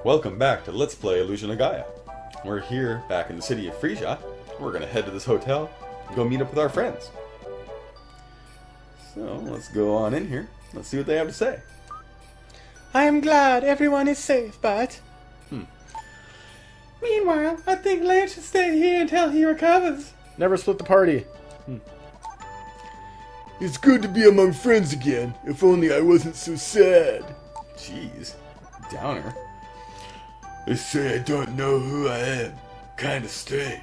Welcome back to Let's Play Illusion of Gaia. We're here back in the city of Frisia. We're going to head to this hotel and go meet up with our friends. So let's go on in here. Let's see what they have to say. I am glad everyone is safe, but... Meanwhile, I think Lance should stay here until he recovers. Never split the party. It's good to be among friends again. If only I wasn't so sad. Jeez, downer. They say I don't know who I am. Kinda strange.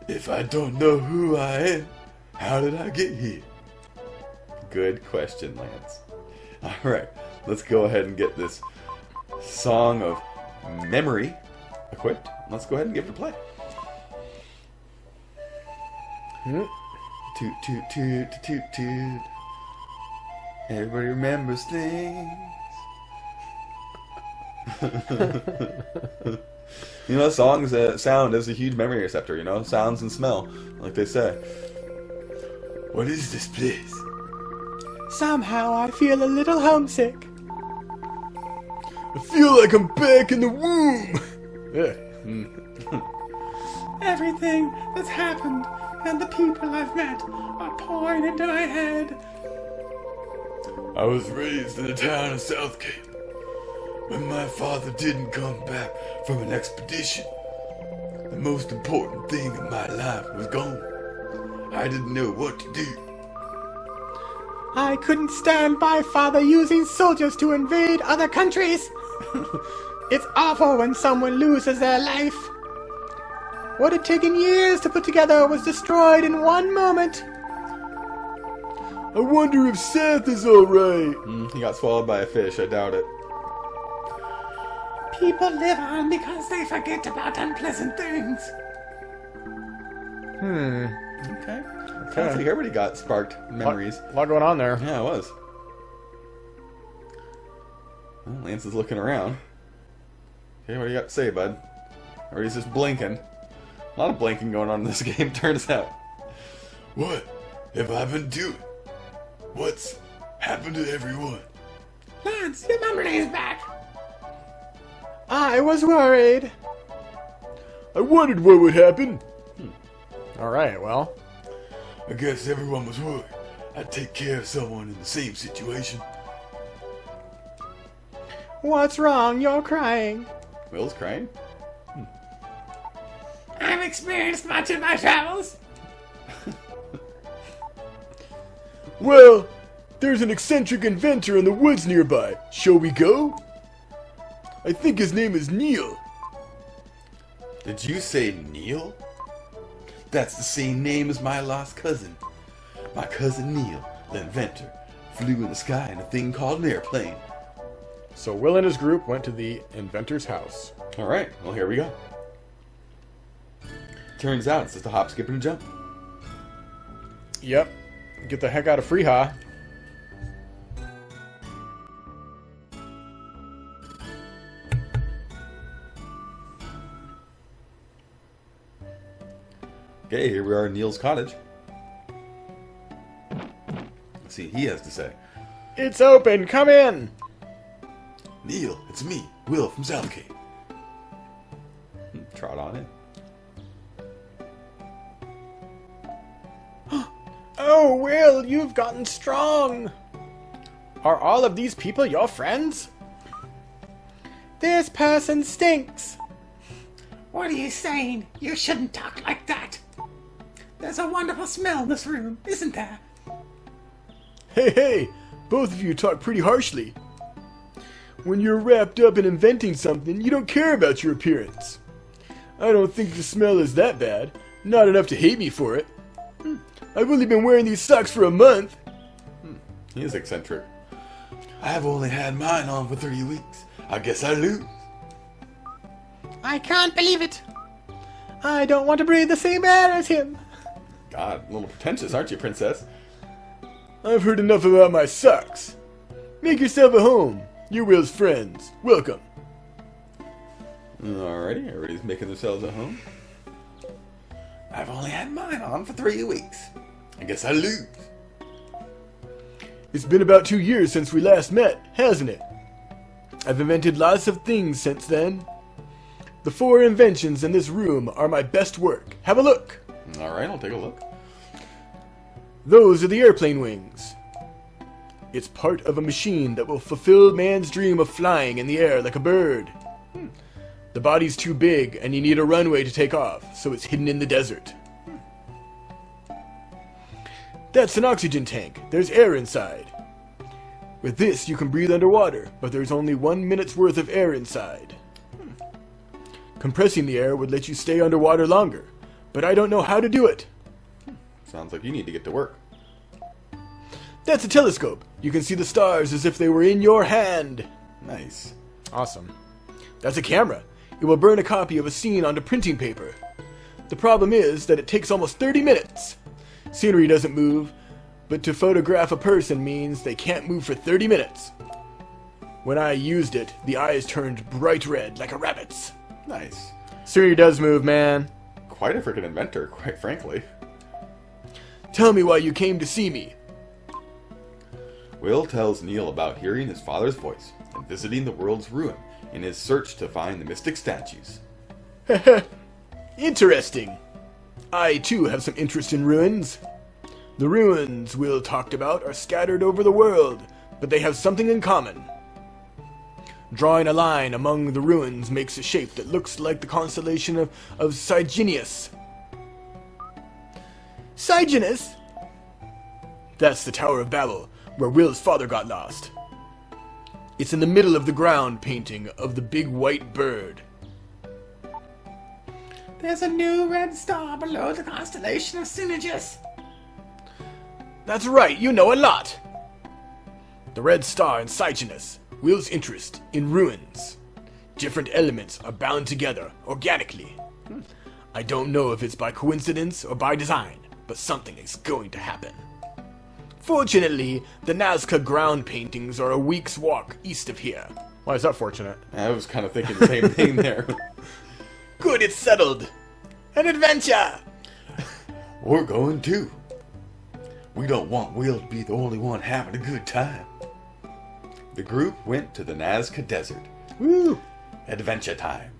If I don't know who I am, how did I get here? Good question, Lance. Alright, let's go ahead and get this Song of Memory equipped. Let's go ahead and give it a play. Toot, toot, toot, toot, toot, toot. Everybody remembers things. You know, songs, sound is a huge memory receptor, you know? Sounds and smell, like they say. What is this place? Somehow I feel a little homesick. I feel like I'm back in the womb. Everything that's happened and the people I've met are pouring into my head. I was raised in the town of Southgate. When my father didn't come back from an expedition, the most important thing in my life was gone. I didn't know what to do. I couldn't stand my father using soldiers to invade other countries. It's awful when someone loses their life. What had taken years to put together was destroyed in one moment. I wonder if Seth is alright. He got swallowed by a fish, I doubt it. People live on because they forget about unpleasant things. Okay. Sounds like everybody got sparked memories. A lot going on there. Yeah, it was. Well, Lance is looking around. Okay, what do you got to say, bud? Or he's just blinking. A lot of blinking going on in this game, turns out. What have I been doing? What's happened to everyone? Lance, your memory is back. I was worried. I wondered what would happen. Alright, well. I guess everyone was worried I'd take care of someone in the same situation. What's wrong? You're crying. Will's crying? I've experienced much in my travels. Well, there's an eccentric inventor in the woods nearby. Shall we go? I think his name is Neal. Did you say Neal? That's the same name as my lost cousin. My cousin Neal, the inventor, flew in the sky in a thing called an airplane. So Will and his group went to the inventor's house. Alright, well here we go. Turns out it's just a hop, skip, and a jump. Yep. Get the heck out of Freeha. Okay, here we are in Neal's cottage. Let's see what he has to say. It's open! Come in! Neal, it's me, Will from Southgate. Trot on in. Oh, Will, you've gotten strong! Are all of these people your friends? This person stinks. What are you saying? You shouldn't talk like that. There's a wonderful smell in this room, isn't there? Hey, both of you talk pretty harshly. When you're wrapped up in inventing something, you don't care about your appearance. I don't think the smell is that bad. Not enough to hate me for it. I've only been wearing these socks for a month. He is eccentric. I've only had mine on for 3 weeks. I guess I lose. I can't believe it. I don't want to breathe the same air as him. God, a little pretentious, aren't you, princess? I've heard enough about my socks. Make yourself at home. You're Will's friends. Welcome. Alrighty, everybody's making themselves at home. I've only had mine on for 3 weeks. I guess I lose. It's been about 2 years since we last met, hasn't it? I've invented lots of things since then. The 4 inventions in this room are my best work. Have a look. All right, I'll take a look. Those are the airplane wings. It's part of a machine that will fulfill man's dream of flying in the air like a bird. The body's too big and you need a runway to take off, so it's hidden in the desert. That's an oxygen tank. There's air inside. With this, you can breathe underwater, but there's only 1 minute's worth of air inside. Compressing the air would let you stay underwater longer, but I don't know how to do it. Sounds like you need to get to work. That's a telescope. You can see the stars as if they were in your hand. Nice. Awesome. That's a camera. It will burn a copy of a scene onto printing paper. The problem is that it takes almost 30 minutes. Scenery doesn't move, but to photograph a person means they can't move for 30 minutes. When I used it, the eyes turned bright red like a rabbit's. Nice. Scenery does move, man. Quite a freaking inventor, quite frankly. Tell me why you came to see me. Will tells Neal about hearing his father's voice and visiting the world's ruin in his search to find the mystic statues. Interesting. I, too, have some interest in ruins. The ruins Will talked about are scattered over the world, but they have something in common. Drawing a line among the ruins makes a shape that looks like the constellation of Cyginus. Cyginus? That's the Tower of Babel, where Will's father got lost. It's in the middle of the ground painting of the big white bird. There's a new red star below the constellation of Cygnus. That's right, you know a lot. The red star in Cyginus, Will's interest in ruins. Different elements are bound together organically. I don't know if it's by coincidence or by design, but something is going to happen. Fortunately, the Nazca ground paintings are a week's walk east of here. Why is that fortunate? I was kind of thinking the same thing there. Good, it's settled. An adventure! We're going too. We don't want Will to be the only one having a good time. The group went to the Nazca Desert. Woo! Adventure time.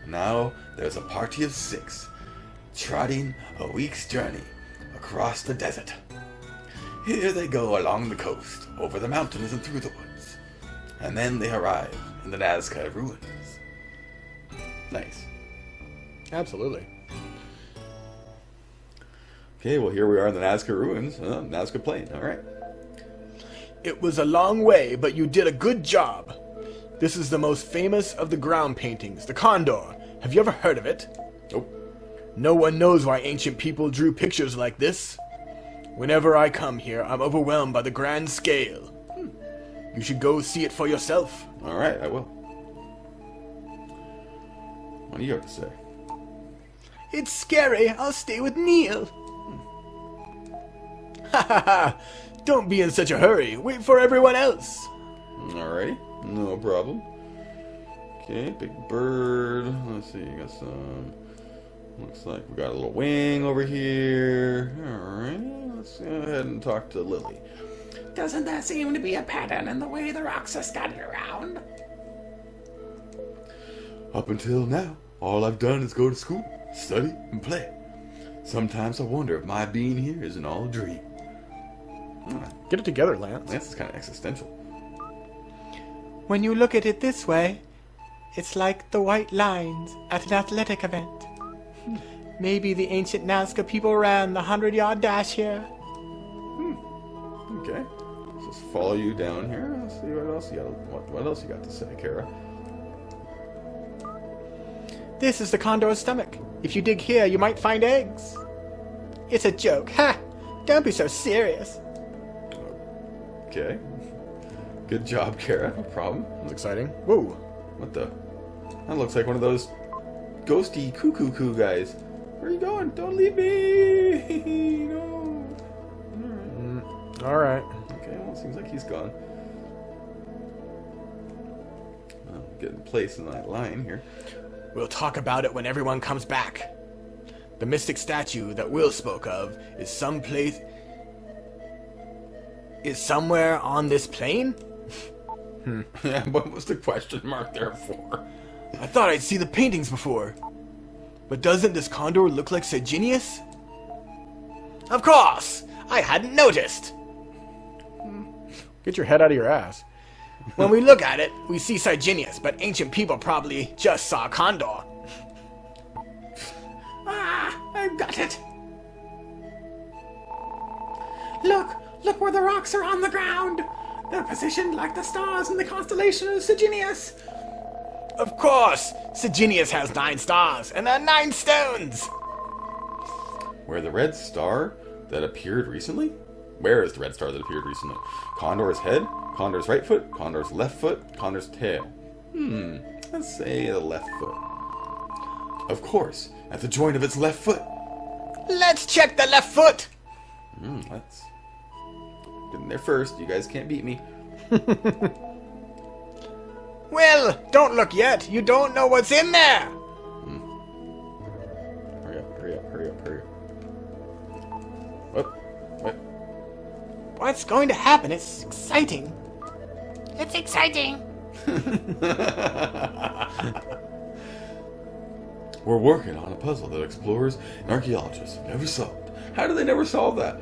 Now there's a party of 6 trotting a week's journey across the desert. Here they go along the coast, over the mountains and through the woods. And then they arrive in the Nazca Ruins. Nice. Absolutely. Okay, well here we are in the Nazca Ruins. Nazca Plain, alright. It was a long way, but you did a good job. This is the most famous of the ground paintings, the Condor. Have you ever heard of it? Nope. No one knows why ancient people drew pictures like this. Whenever I come here, I'm overwhelmed by the grand scale. You should go see it for yourself. Alright, I will. What do you have to say? It's scary. I'll stay with Neal. Ha ha ha. Don't be in such a hurry. Wait for everyone else. Alrighty, no problem. Okay, big bird. Let's see, got some. Looks like we got a little wing over here. Alright, let's go ahead and talk to Lily. Doesn't there seem to be a pattern in the way the rocks are scattered around? Up until now, all I've done is go to school, study, and play. Sometimes I wonder if my being here isn't all a dream. Get it together, Lance. Lance is kind of existential. When you look at it this way, it's like the white lines at an athletic event. Maybe the ancient Nazca people ran the 100-yard dash here. Okay, let's just follow you down here. Let's see what else you got. What else you got to say, Kara? This is the condor's stomach. If you dig here, you might find eggs. It's a joke. Ha! Don't be so serious. Okay. Good job, Kara. No problem. That's exciting. Whoa. What the? That looks like one of those ghosty cuckoo guys. Where are you going? Don't leave me! No. Alright. Okay, well, it seems like he's gone. Well, getting placed in that line here. We'll talk about it when everyone comes back. The mystic statue that Will spoke of is somewhere on this plane? Yeah, what was the question mark there for? I thought I'd see the paintings before. But doesn't this condor look like Sigenius? Of course! I hadn't noticed! Get your head out of your ass. When we look at it, we see Sigenius, but ancient people probably just saw a condor. Ah, I've got it. Look where the rocks are on the ground. They're positioned like the stars in the constellation of Sigenius. Of course! Sigenius has 9 stars, and there are 9 stones! Where the red star that appeared recently? Where is the red star that appeared recently? Condor's head, Condor's right foot, Condor's left foot, Condor's tail. Let's say the left foot. Of course, at the joint of its left foot. Let's check the left foot! Let's get in there first. You guys can't beat me. Well, don't look yet. You don't know what's in there. Hurry up, hurry up, hurry up, hurry up. What? What's going to happen? It's exciting. It's exciting. We're working on a puzzle that explorers and archaeologists have never solved. How do they never solve that?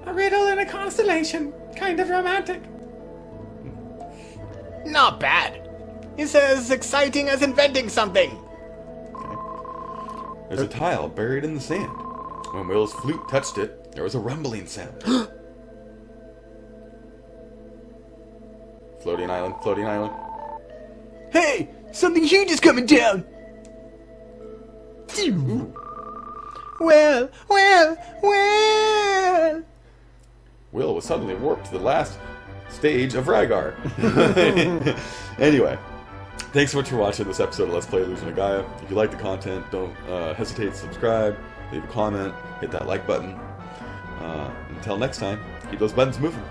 A riddle in a constellation. Kind of romantic. Not bad. It's as exciting as inventing something. There's a tile buried in the sand. When Will's flute touched it, there was a rumbling sound. Floating island, floating island. Hey, something huge is coming down. Well. Will was suddenly warped to the last stage of Rygar. Anyway, thanks so much for watching this episode of Let's Play Illusion of Gaia. If you like the content, don't hesitate to subscribe, leave a comment, hit that like button. Until next time, keep those buttons moving.